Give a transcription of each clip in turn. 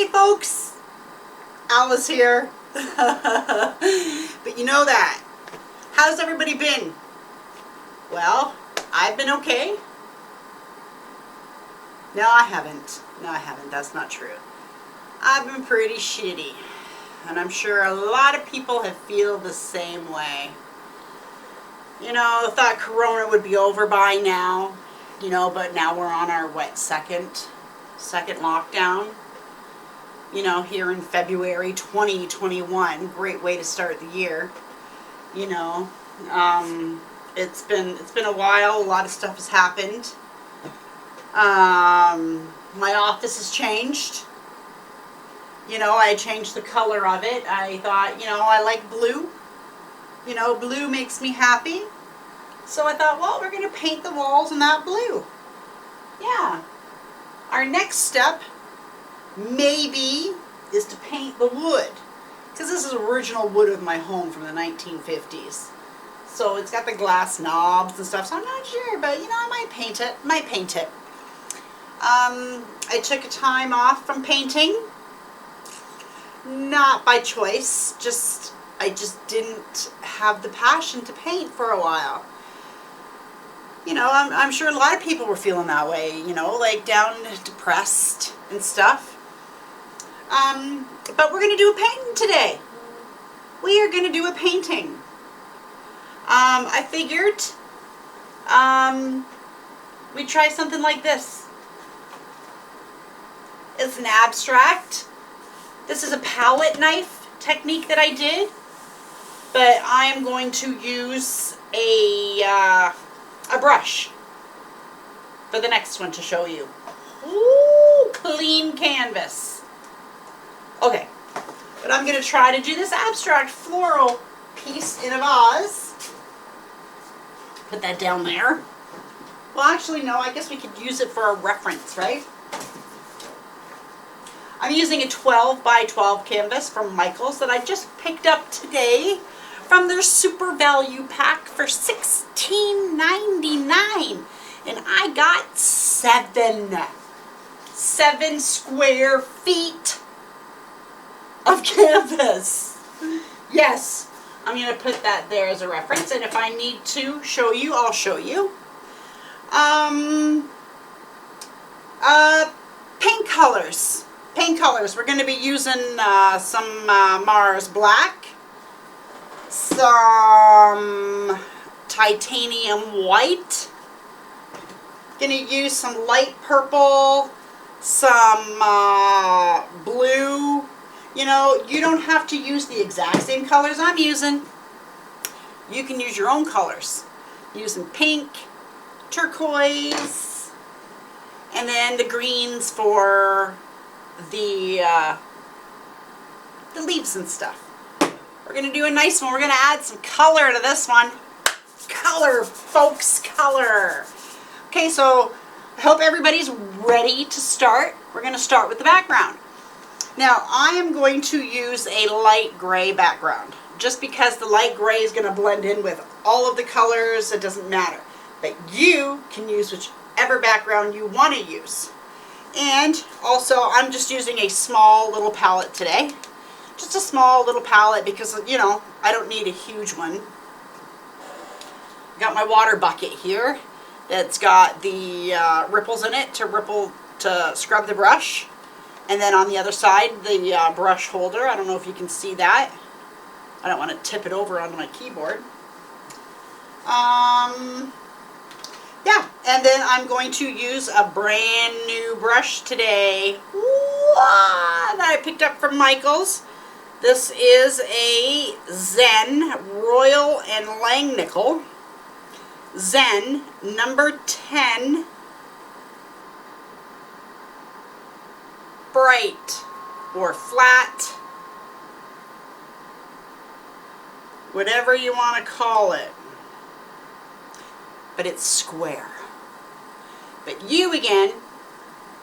Hey folks, Alice here. But you know that. How's everybody been? Well, I've been okay. No, I haven't. That's not true. I've been pretty shitty. And I'm sure a lot of people have feel the same way. You know, thought Corona would be over by now. You know, but now we're on our, second lockdown. You know, here in February 2021. Great way to start the year. You know, it's been a while. A lot of stuff has happened. My office has changed. You know, I changed the color of it. I thought, you know, I like blue. You know, blue makes me happy. So I thought, well, we're going to paint the walls in that blue. Yeah. Our next step, maybe, is to paint the wood. Because this is original wood of my home from the 1950s. So it's got the glass knobs and stuff, so I'm not sure, but, you know, I might paint it. I took a time off from painting. Not by choice, I just didn't have the passion to paint for a while. You know, I'm sure a lot of people were feeling that way, you know, like down, depressed and stuff. But we're going to do a painting today. We are going to do a painting. I figured we'd try something like this. It's an abstract. This is a palette knife technique that I did, but I'm going to use a brush for the next one to show you. Ooh, clean canvas. Okay, but I'm going to try to do this abstract floral piece in a vase. Put that down there. Well, actually, no, I guess we could use it for a reference, right? I'm using a 12 by 12 canvas from Michaels that I just picked up today from their super value pack for $16.99. And I got 7 square feet of canvas. Yes, I'm going to put that there as a reference. And if I need to show you, I'll show you. Paint colors. We're going to be using some Mars Black, some titanium white, going to use some light purple, some blue. You know, you don't have to use the exact same colors I'm using. You can use your own colors. Using pink, turquoise, and then the greens for the leaves and stuff. We're going to do a nice one. We're going to add some color to this one. Color, folks, color. Okay, so I hope everybody's ready to start. We're going to start with the background. Now, I am going to use a light gray background, just because the light gray is going to blend in with all of the colors. It doesn't matter. But you can use whichever background you want to use. And also, I'm just using a small little palette today. Just a small little palette because, you know, I don't need a huge one. Got my water bucket here that's got the ripples in it to scrub the brush. And then on the other side, the brush holder. I don't know if you can see that. I don't want to tip it over onto my keyboard. Yeah, and then I'm going to use a brand new brush today that I picked up from Michaels. This is a Zen Royal and Langnickel Zen number 10 bright or flat, whatever you want to call it. But it's square. But you, again,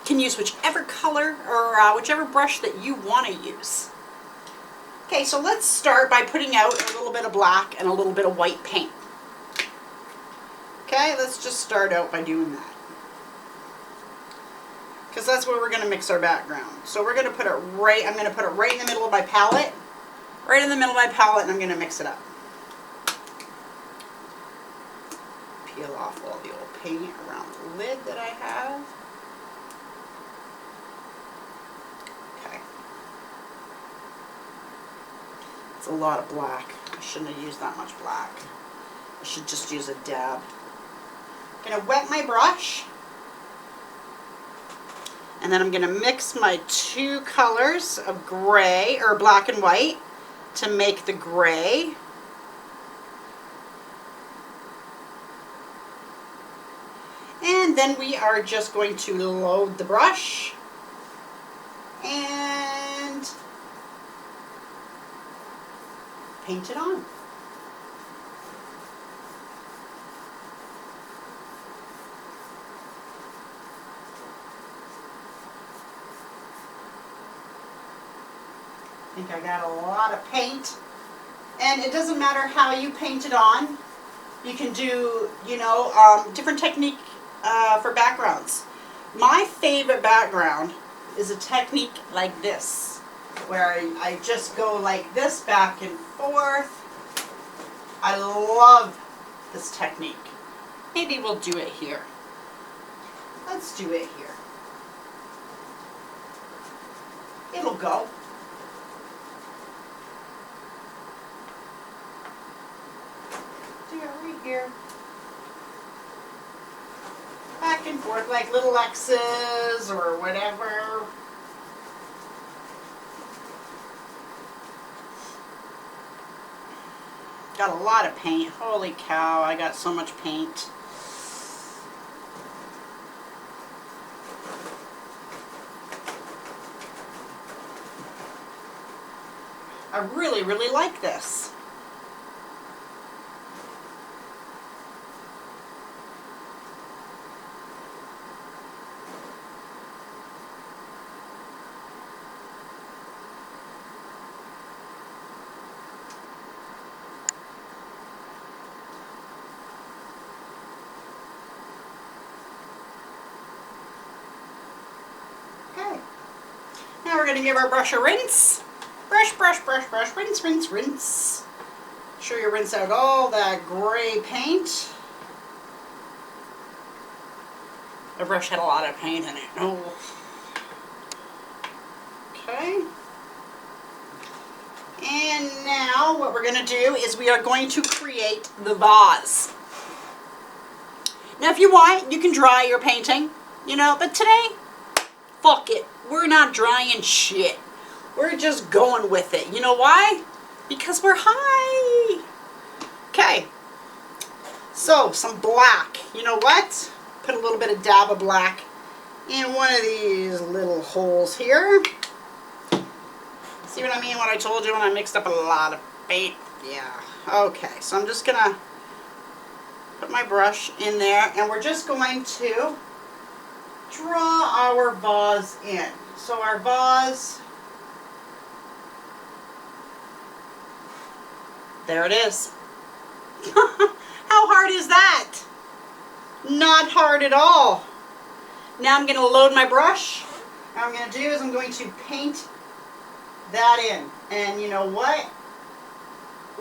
can use whichever color or whichever brush that you want to use. Okay, so let's start by putting out a little bit of black and a little bit of white paint. Okay, let's just start out by doing that. because that's where we're going to mix our background. So we're going to put it right, I'm going to put it right in the middle of my palette. Right in the middle of my palette, and I'm going to mix it up. Peel off all the old paint around the lid that I have. Okay. It's a lot of black. I shouldn't have used that much black. I should just use a dab. I'm going to wet my brush. And then I'm going to mix my two colors of gray, or black and white, to make the gray. And then we are just going to load the brush and paint it on. I think I got a lot of paint, and it doesn't matter how you paint it on. You can do, you know, different technique for backgrounds. My favorite background is a technique like this, where I just go like this back and forth. I love this technique. Maybe we'll do it here. Let's do it here. It'll go. Do it right here. Back and forth like little X's or whatever. Got a lot of paint. Holy cow, I got so much paint. I really, really like this. Now we're going to give our brush a rinse. Brush, brush, brush, brush, rinse, rinse, rinse. Make sure you rinse out all that gray paint. The brush had a lot of paint in it. Oh. Okay. And now what we're going to do is we are going to create the vase. Now if you want, you can dry your painting, you know, but today, fuck it. We're not drying shit. We're just going with it. You know why? Because we're high. Okay. So, some black. You know what? Put a little bit of dab of black in one of these little holes here. See what I mean? What I told you when I mixed up a lot of paint? Yeah. Okay. So, I'm just going to put my brush in there, and we're just going to draw our vase in. So our vase, there it is. How hard is that? Not hard at all. Now I'm going to load my brush. What I'm going to do is I'm going to paint that in. And you know what?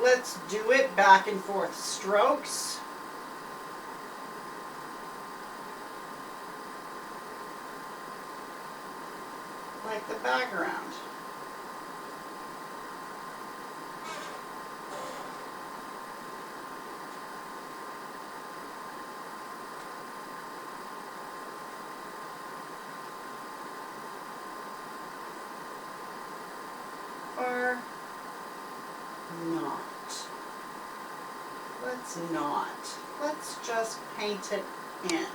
Let's do it back and forth strokes. Like the background. Or not. Let's not. Let's just paint it in.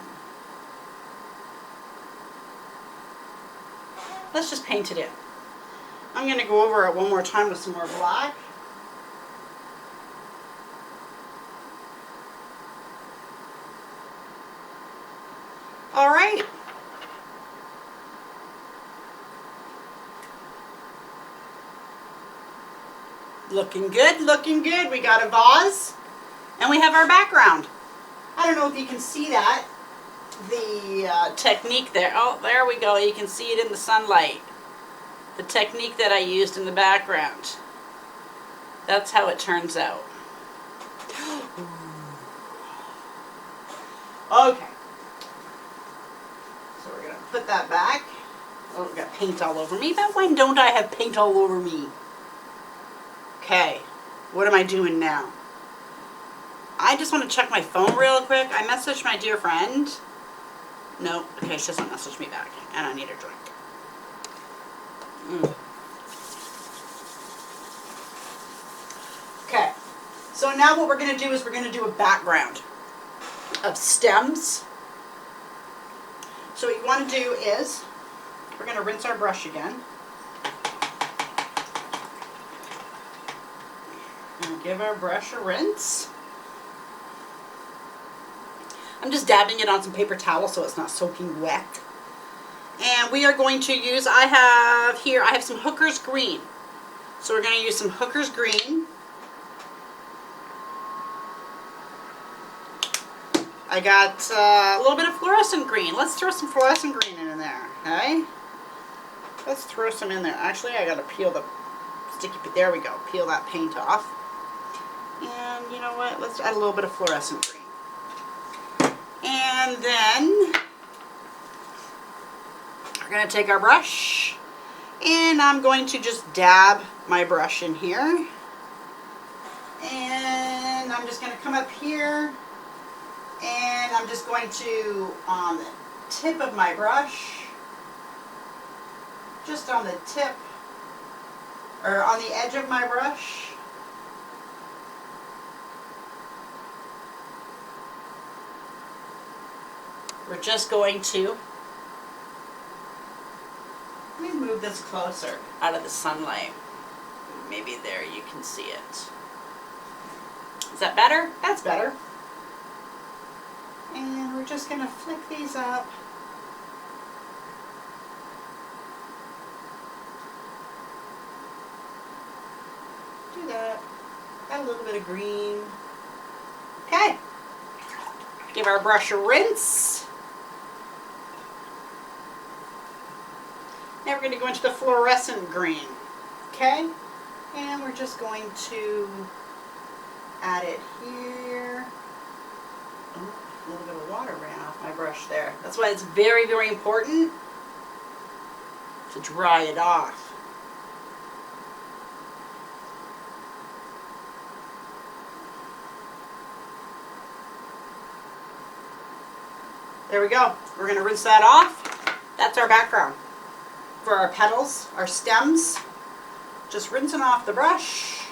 Let's just paint it in. I'm going to go over it one more time with some more black. All right. Looking good, looking good. We got a vase and we have our background. I don't know if you can see that, the technique there. Oh, there we go. You can see it in the sunlight. The technique that I used in the background. That's how it turns out. Okay. So we're going to put that back. Oh, I've got paint all over me, but when don't I have paint all over me? Okay. What am I doing now? I just want to check my phone real quick. I messaged my dear friend. No. Okay, she doesn't message me back. And I need a drink. Okay. So now what we're going to do is we're going to do a background of stems. So what you want to do is we're going to rinse our brush again. And give our brush a rinse. I'm just dabbing it on some paper towel so it's not soaking wet. And we are going to use, I have some Hooker's Green. So we're going to use some Hooker's Green. I got a little bit of fluorescent green. Let's throw some fluorescent green in there, okay? Let's throw some in there. Actually, I got to peel the sticky, there we go. Peel that paint off. And you know what? Let's add a little bit of fluorescent green. And then we're going to take our brush and I'm going to just dab my brush in here. And I'm just going to come up here and I'm just going to, on the tip of my brush, just on the tip, or on the edge of my brush, we're just going to, let me move this closer out of the sunlight. Maybe there you can see it. Is that better? That's better. And we're just going to flick these up. Do that. Add a little bit of green. Okay. Give our brush a rinse. Now we're going to go into the fluorescent green. Okay? And we're just going to add it here. Oh, a little bit of water ran off my brush there. That's why it's very, very important to dry it off. There we go. We're going to rinse that off. That's our background. For our petals, our stems, just rinsing off the brush.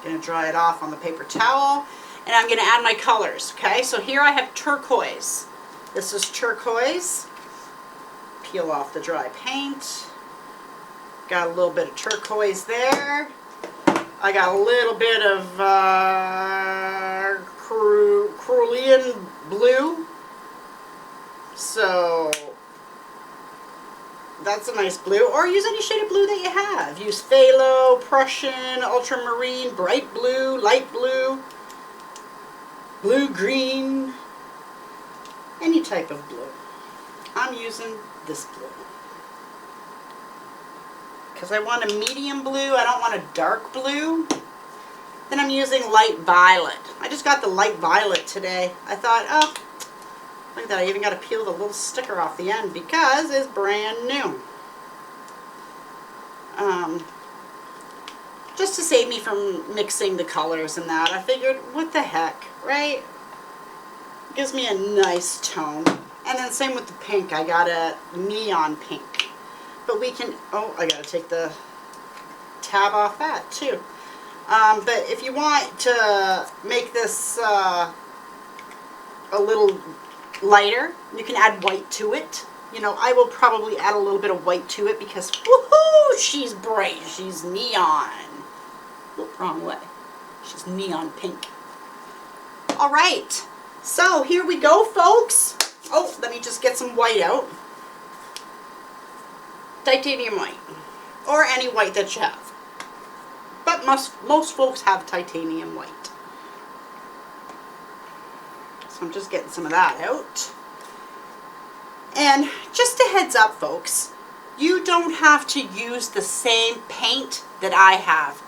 Going to dry it off on the paper towel. And I'm going to add my colors. Okay, so here I have turquoise. This is turquoise. Peel off the dry paint. Got a little bit of turquoise there. I got a little bit of cerulean blue. So that's a nice blue. Or use any shade of blue that you have. Use phthalo, Prussian, ultramarine, bright blue, light blue, blue-green, any type of blue. I'm using this blue. Because I want a medium blue, I don't want a dark blue. Then I'm using light violet. I just got the light violet today. I thought, oh, look at that, I even got to peel the little sticker off the end because it's brand new. Just to save me from mixing the colors and that, I figured, what the heck, right? Gives me a nice tone. And then same with the pink, I got a neon pink. But we can, oh, I gotta take the tab off that too. But if you want to make this a little lighter, you can add white to it. You know, I will probably add a little bit of white to it because, woohoo, she's bright, she's neon. Oop, wrong way. She's neon pink. All right, so here we go, folks. Oh, let me just get some white out. Titanium white, or any white that you have. But most folks have titanium white. So I'm just getting some of that out. And just a heads up, folks, you don't have to use the same paint that I have.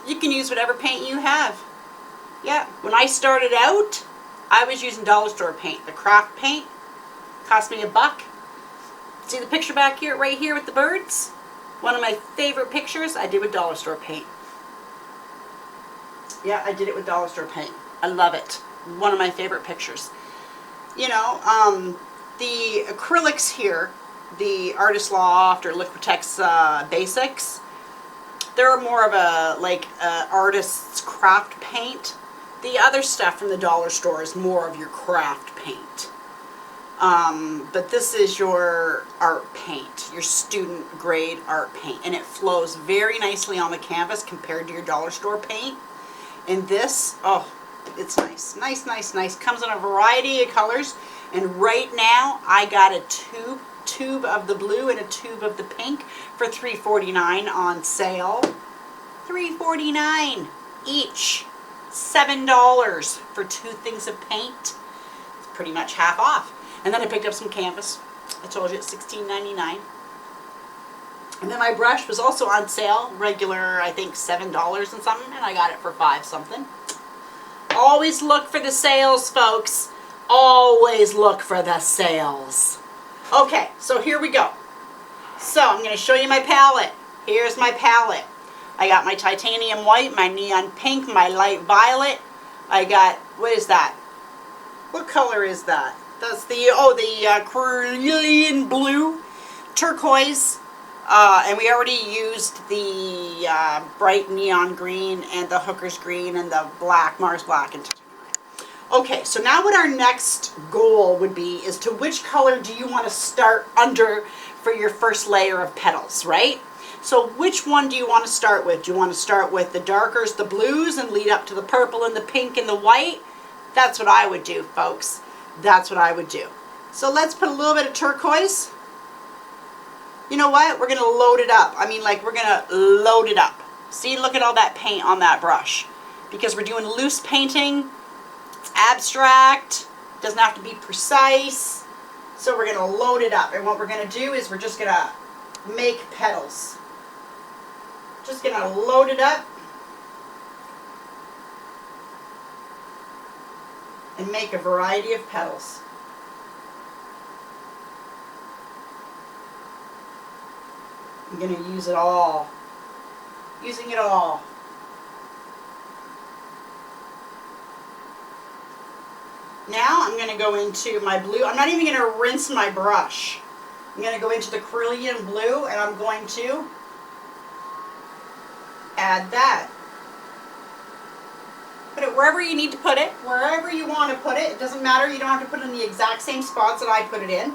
You can use whatever paint you have. Yeah, when I started out, I was using dollar store paint. The craft paint cost me $1. See the picture back here, right here with the birds? One of my favorite pictures I did with dollar store paint. Yeah, I did it with dollar store paint. I love it. One of my favorite pictures. You know, the acrylics here, the Artist Loft or Liquitex Basics, they're more of a artist's craft paint. The other stuff from the dollar store is more of your craft paint. But this is your art paint, your student grade art paint, and it flows very nicely on the canvas compared to your dollar store paint. And this, oh, it's nice. Nice, nice, nice. Comes in a variety of colors. And right now, I got a tube of the blue and a tube of the pink for $3.49 on sale. $3.49 each. $7 for 2 things of paint. It's pretty much half off. And then I picked up some canvas. I told you it's $16.99. And then my brush was also on sale, regular, I think $7 and something, and I got it for $5 something. Always look for the sales, folks. Always look for the sales. Okay, so here we go. So I'm going to show you my palette. Here's my palette. I got my titanium white, my neon pink, my light violet. I got, what is that? What color is that? That's the, the Acrylic blue, turquoise. And we already used the bright neon green and the hooker's green and the black, Mars black. And okay, so now what our next goal would be is to which color do you want to start under for your first layer of petals, right? So which one do you want to start with? Do you want to start with the darkers, the blues, and lead up to the purple and the pink and the white? That's what I would do, folks. That's what I would do. So let's put a little bit of turquoise. You know what? We're going to load it up. I mean, like, we're going to load it up. See, look at all that paint on that brush. Because we're doing loose painting. It's abstract. Doesn't have to be precise. So we're going to load it up. And what we're going to do is we're just going to make petals. Just going to load it up. And make a variety of petals. I'm going to use it all. Using it all. Now I'm going to go into my blue. I'm not even going to rinse my brush. I'm going to go into the Acrylic blue and I'm going to add that. Put it wherever you need to put it, wherever you want to put it. It doesn't matter. You don't have to put it in the exact same spots that I put it in.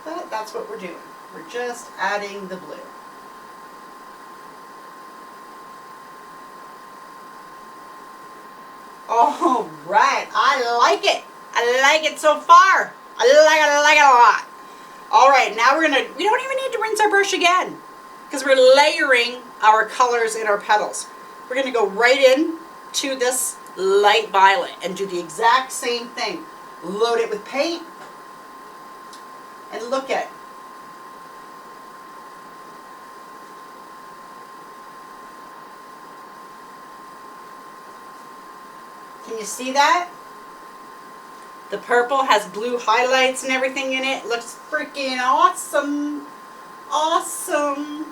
But that's what we're doing. We're just adding the blue. All right, I like it. I like it so far. I like it a lot. All right, now we don't even need to rinse our brush again because we're layering our colors in our petals. We're going to go right in to this light violet and do the exact same thing. Load it with paint and look at it. Can you see that? The purple has blue highlights and everything in it. Looks freaking awesome. Awesome.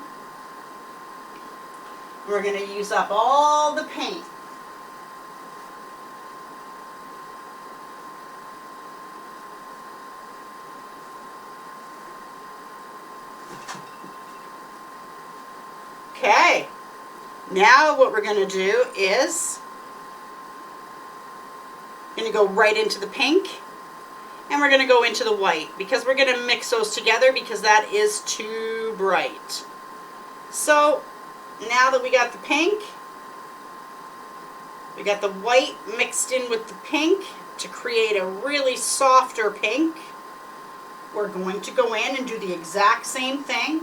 We're going to use up all the paint. Okay. Now what we're going to do is going to go right into the pink and we're going to go into the white because we're going to mix those together because that is too bright. So now that we got the pink, we got the white mixed in with the pink to create a really softer pink. We're going to go in and do the exact same thing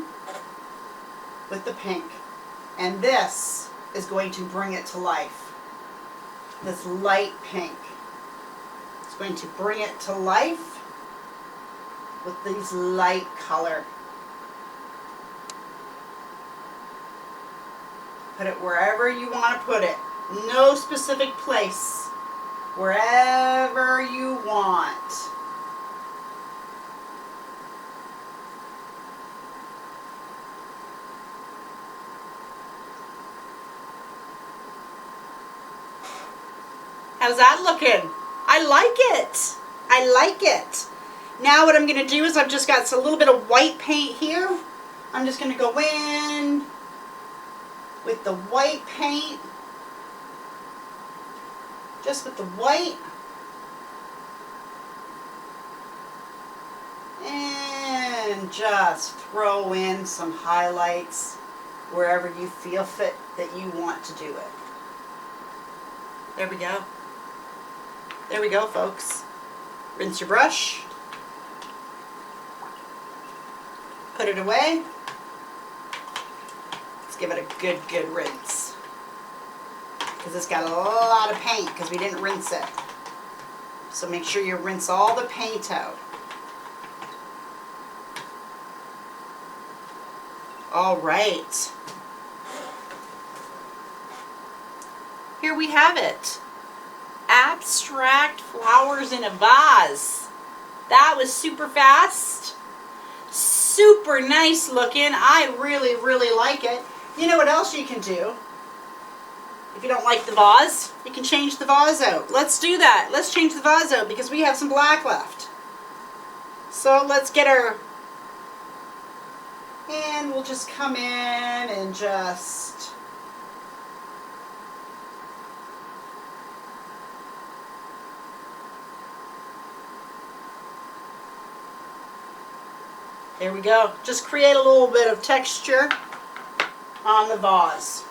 with the pink. And this is going to bring it to life. This light pink is going to bring it to life with these light color. Put it wherever you want to put it. No specific place. Wherever you want. How's that looking? I like it. I like it. Now what I'm going to do is I've just got a little bit of white paint here. I'm just going to go in with the white paint. Just with the white. And just throw in some highlights wherever you feel fit that you want to do it. There we go. There we go, folks. Rinse your brush. Put it away. Let's give it a good rinse. Because it's got a lot of paint because we didn't rinse it. So make sure you rinse all the paint out. All right. Here we have it. Abstract flowers in a vase. That was super fast. Super nice looking. I really like it. You know what else you can do? If you don't like the vase, you can change the vase out. Let's do that. Let's change the vase out because we have some black left. So let's get our... And we'll just come in and just... There we go. Just create a little bit of texture on the vase.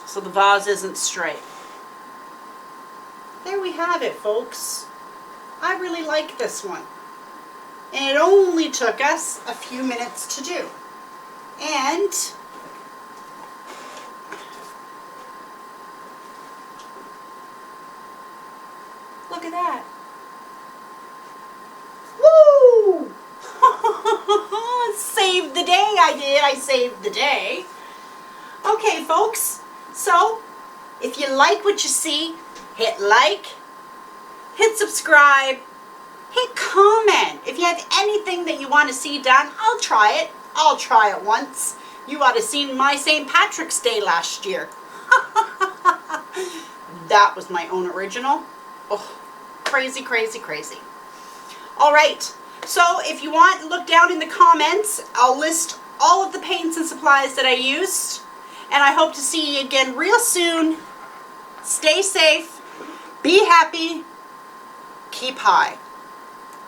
So the vase isn't straight. There we have it, folks. I really like this one. And it only took us a few minutes to do. And look at that. Woo! Saved the day, I did. I saved the day. Okay, folks. So, if you like what you see, hit like, hit subscribe, hit comment. If you have anything that you want to see done, I'll try it. I'll try it once. You ought to have seen my St. Patrick's Day last year. That was my own original. Oh, crazy, crazy, crazy. All right. So if you want, look down in the comments. I'll list all of the paints and supplies that I used. And I hope to see you again real soon. Stay safe. Be happy. Keep high.